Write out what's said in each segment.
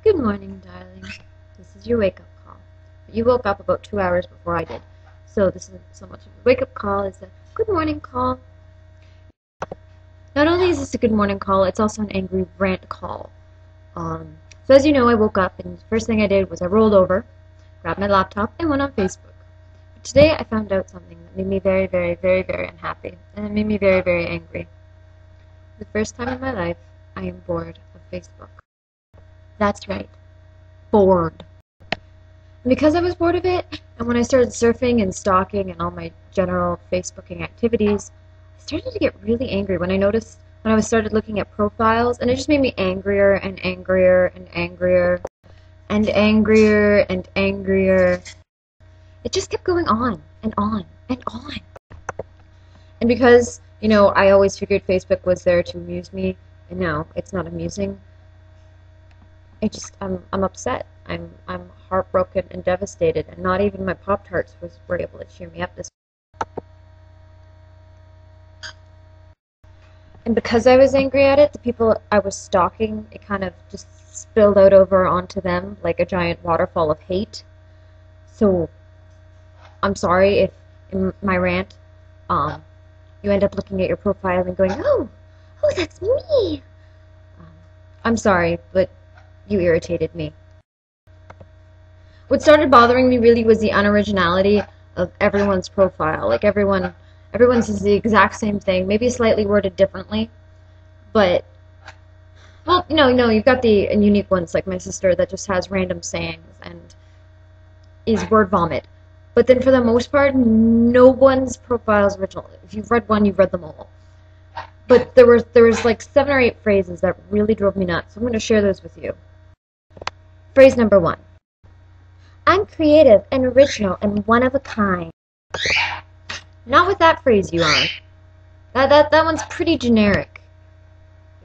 Good morning, darling. This is your wake-up call. You woke up about 2 hours before I did, so this isn't so much of a wake-up call as a good morning call. Not only is this a good morning call, it's also an angry rant call. So as you know, I woke up and the first thing I did was I rolled over, grabbed my laptop, and went on Facebook. But today I found out something that made me very, very, very, very unhappy, and it made me very, very angry. For the first time in my life, I am bored of Facebook. That's right. Bored. And because I was bored of it, and when I started surfing and stalking and all my general Facebooking activities, I started to get really angry when I started looking at profiles, and it just made me angrier and angrier and angrier and angrier and angrier. It just kept going on and on and on. And because, I always figured Facebook was there to amuse me, and now it's not amusing, I'm upset. I'm heartbroken and devastated, and not even my Pop-Tarts were able to cheer me up this week. And because I was angry at it, the people I was stalking, it kind of just spilled out over onto them like a giant waterfall of hate. So I'm sorry if in my rant you end up looking at your profile and going, oh, that's me. I'm sorry, but you irritated me. What started bothering me really was the unoriginality of everyone's profile. Like everyone's is the exact same thing, maybe slightly worded differently, but well, you've got the unique ones like my sister that just has random sayings and is word vomit. But then for the most part, no one's profile is original. If you've read one, you've read them all. But there was like 7 or 8 phrases that really drove me nuts. So I'm going to share those with you. Phrase number 1. I'm creative and original and one of a kind. Not with that phrase, you aren't. That one's pretty generic.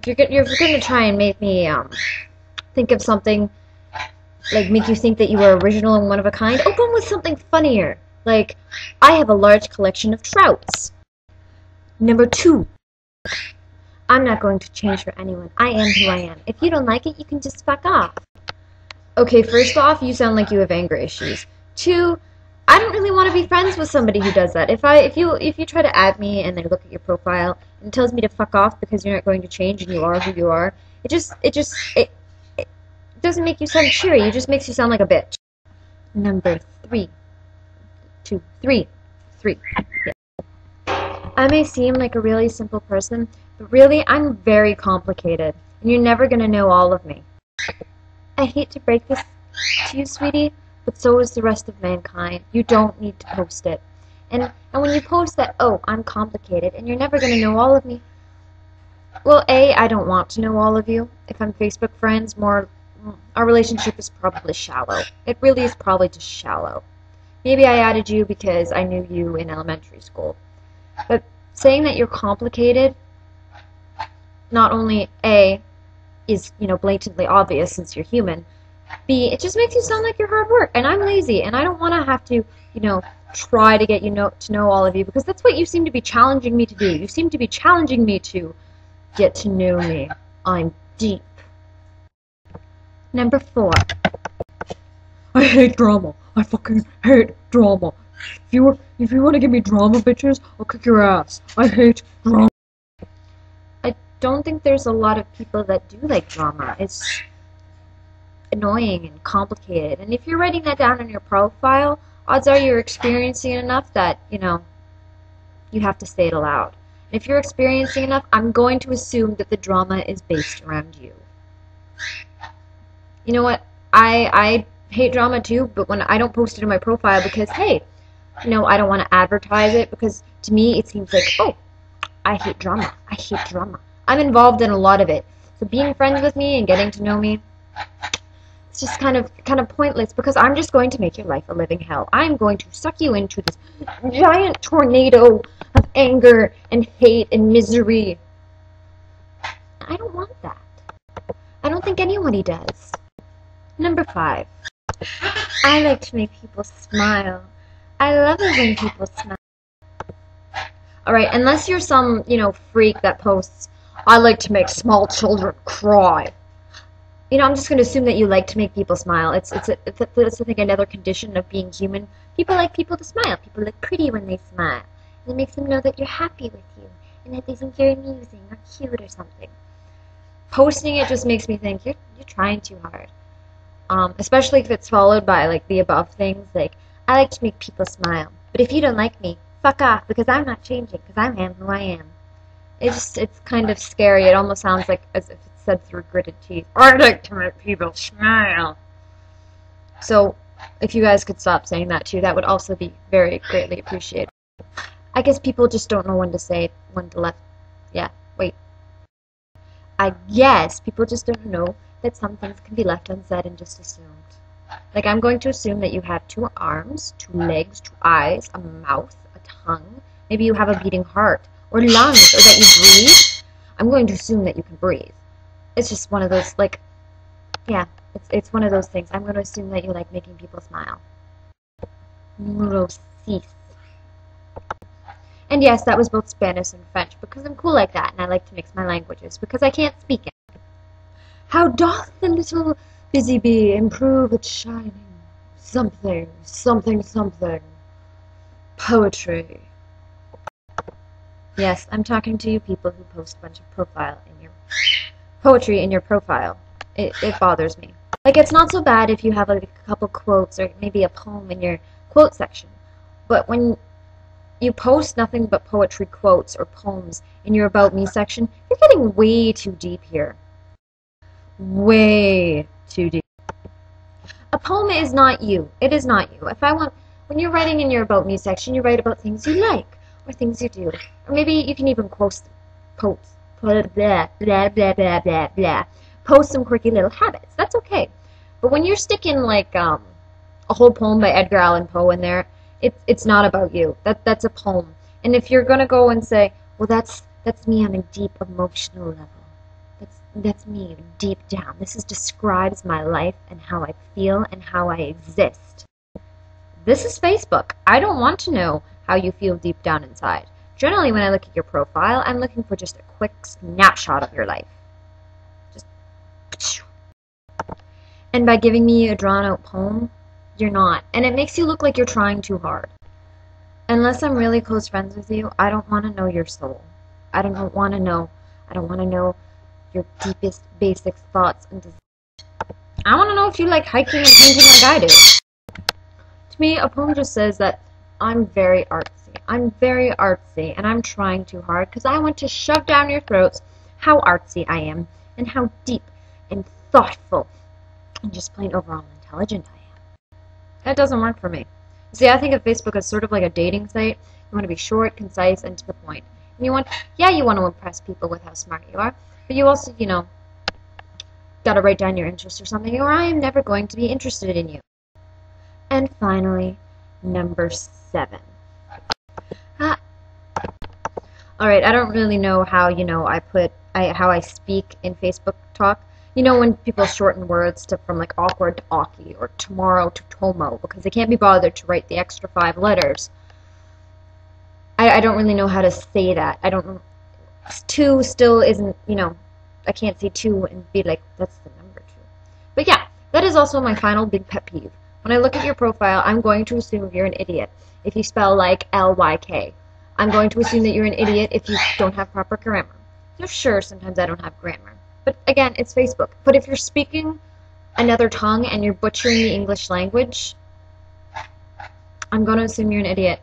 If you're going to try and make me think of something, like make you think that you are original and one of a kind, open with something funnier. Like, I have a large collection of trouts. Number 2. I'm not going to change for anyone. I am who I am. If you don't like it, you can just fuck off. Okay, first off, you sound like you have anger issues. 2, I don't really want to be friends with somebody who does that. If you try to add me and then look at your profile and it tells me to fuck off because you're not going to change and you are who you are, it doesn't make you sound cheery. It just makes you sound like a bitch. Number 3. 3. Yeah. I may seem like a really simple person, but really I'm very complicated, and you're never going to know all of me. I hate to break this to you, sweetie, but so is the rest of mankind. You don't need to post it. And when you post that, oh, I'm complicated, and you're never going to know all of me, well, A, I don't want to know all of you. If I'm Facebook friends, our relationship is probably shallow. It really is probably just shallow. Maybe I added you because I knew you in elementary school. But saying that you're complicated, not only A, is, blatantly obvious since you're human, B, it just makes you sound like you're hard work, and I'm lazy, and I don't want to have to, try to get to know all of you, because that's what you seem to be challenging me to do. You seem to be challenging me to get to know me. I'm deep. Number 4. I hate drama. I fucking hate drama. If you want to give me drama, bitches, I'll kick your ass. I hate drama. I don't think there's a lot of people that do like drama. It's annoying and complicated. And if you're writing that down in your profile, odds are you're experiencing it enough that, you have to say it aloud. And if you're experiencing enough, I'm going to assume that the drama is based around you. You know what? I hate drama too, but when I don't post it in my profile because, hey, I don't want to advertise it, because to me it seems like, oh, I hate drama. I hate drama. I'm involved in a lot of it. So being friends with me and getting to know me, it's just kind of pointless, because I'm just going to make your life a living hell. I'm going to suck you into this giant tornado of anger and hate and misery. I don't want that. I don't think anybody does. Number 5. I like to make people smile. I love it when people smile. Alright, unless you're some, freak that posts, I like to make small children cry. I'm just going to assume that you like to make people smile. It's I think, another condition of being human. People like people to smile. People look pretty when they smile. And it makes them know that you're happy with you and that they think you're amusing or cute or something. Posting it just makes me think you're trying too hard. Especially if it's followed by like the above things, like I like to make people smile. But if you don't like me, fuck off, because I'm not changing, because I am who I am. It's kind of scary. It almost sounds like as if it's said through gritted teeth. I like to make people smile. So, if you guys could stop saying that too, that would also be very greatly appreciated. I guess people just don't know when to say it, when to left. Yeah, wait. I guess people just don't know that some things can be left unsaid and just assumed. Like, I'm going to assume that you have 2 arms, 2 legs, 2 eyes, a mouth, a tongue. Maybe you have a beating heart, or lungs, or that you breathe. I'm going to assume that you can breathe. It's just one of those, like, yeah, it's one of those things. I'm going to assume that you like making people smile. Numero 6. And yes, that was both Spanish and French, because I'm cool like that, and I like to mix my languages, because I can't speak it. How doth the little busy bee improve its shining? Something, something, something. Poetry. Yes, I'm talking to you people who post a bunch of poetry in your profile. It bothers me. Like, it's not so bad if you have like a couple quotes or maybe a poem in your quote section, but when you post nothing but poetry quotes or poems in your About Me section, you're getting way too deep here. Way too deep. A poem is not you. It is not you. When you're writing in your About Me section, you write about things you like or things you do. Or maybe you can even post blah, blah, blah, blah, blah, blah. Post some quirky little habits. That's okay. But when you're sticking like a whole poem by Edgar Allan Poe in there, it's not about you. That's a poem. And if you're gonna go and say, well, that's me on a deep emotional level. That's me deep down. This describes my life and how I feel and how I exist. This is Facebook. I don't want to know how you feel deep down inside. Generally, when I look at your profile, I'm looking for just a quick snapshot of your life. Just. And by giving me a drawn-out poem, you're not. And it makes you look like you're trying too hard. Unless I'm really close friends with you, I don't want to know your soul. I don't want to know your deepest, basic thoughts and desires. I want to know if you like hiking and painting like I do. To me, a poem just says that I'm very artsy. I'm very artsy, and I'm trying too hard because I want to shove down your throats how artsy I am and how deep and thoughtful and just plain overall intelligent I am. That doesn't work for me. See, I think of Facebook as sort of like a dating site. You want to be short, concise, and to the point. And you want to impress people with how smart you are, but you also, got to write down your interests or something, or I am never going to be interested in you. And finally, number 7. Alright, I don't really know how, how I speak in Facebook talk. When people shorten words from like awkward to awky or tomorrow to tomo because they can't be bothered to write the extra 5 letters. I don't really know how to say that. I don't know. 2 still isn't, I can't say 2 and be like, that's the number 2. But yeah, that is also my final big pet peeve. When I look at your profile, I'm going to assume you're an idiot if you spell like L-Y-K. I'm going to assume that you're an idiot if you don't have proper grammar. So sure, sometimes I don't have grammar. But again, it's Facebook. But if you're speaking another tongue and you're butchering the English language, I'm going to assume you're an idiot.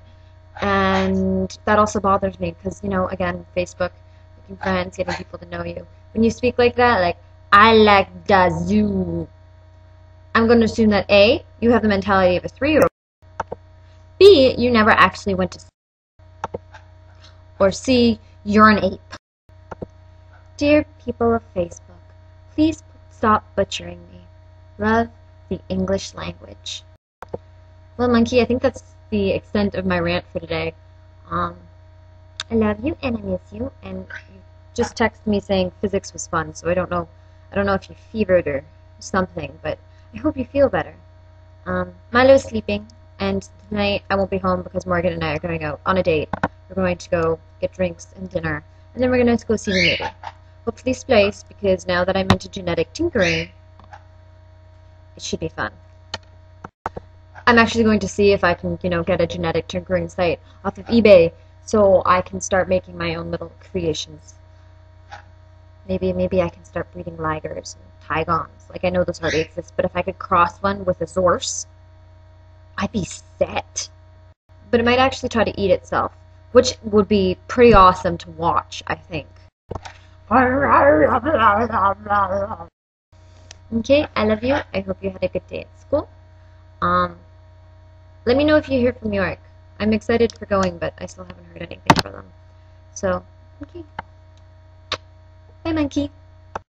And that also bothers me because, again, Facebook, making friends, getting people to know you. When you speak like that, like, I like the zoo, I'm going to assume that A, you have the mentality of a 3-year-old. B, you never actually went to school. Or C, you're an ape. Dear people of Facebook, please stop butchering me. Love the English language. Well, Monkey, I think that's the extent of my rant for today. I love you and I miss you, and you just texted me saying physics was fun, so I don't know if you fevered or something, but I hope you feel better. Milo's sleeping, and tonight I won't be home because Morgan and I are going out on a date. We're going to go get drinks and dinner, and then we're going to go see the movie. Hopefully Splice, because now that I'm into genetic tinkering, It should be fun. I'm actually going to see if I can, get a genetic tinkering site off of eBay so I can start making my own little creations. Maybe I can start breeding ligers and tigons. Like, I know those already exist, but if I could cross one with a zorse, I'd be set. But it might actually try to eat itself, which would be pretty awesome to watch, I think. Okay, I love you. I hope you had a good day at school. Let me know if you hear from York. I'm excited for going, but I still haven't heard anything from them. So, okay. Bye, monkey.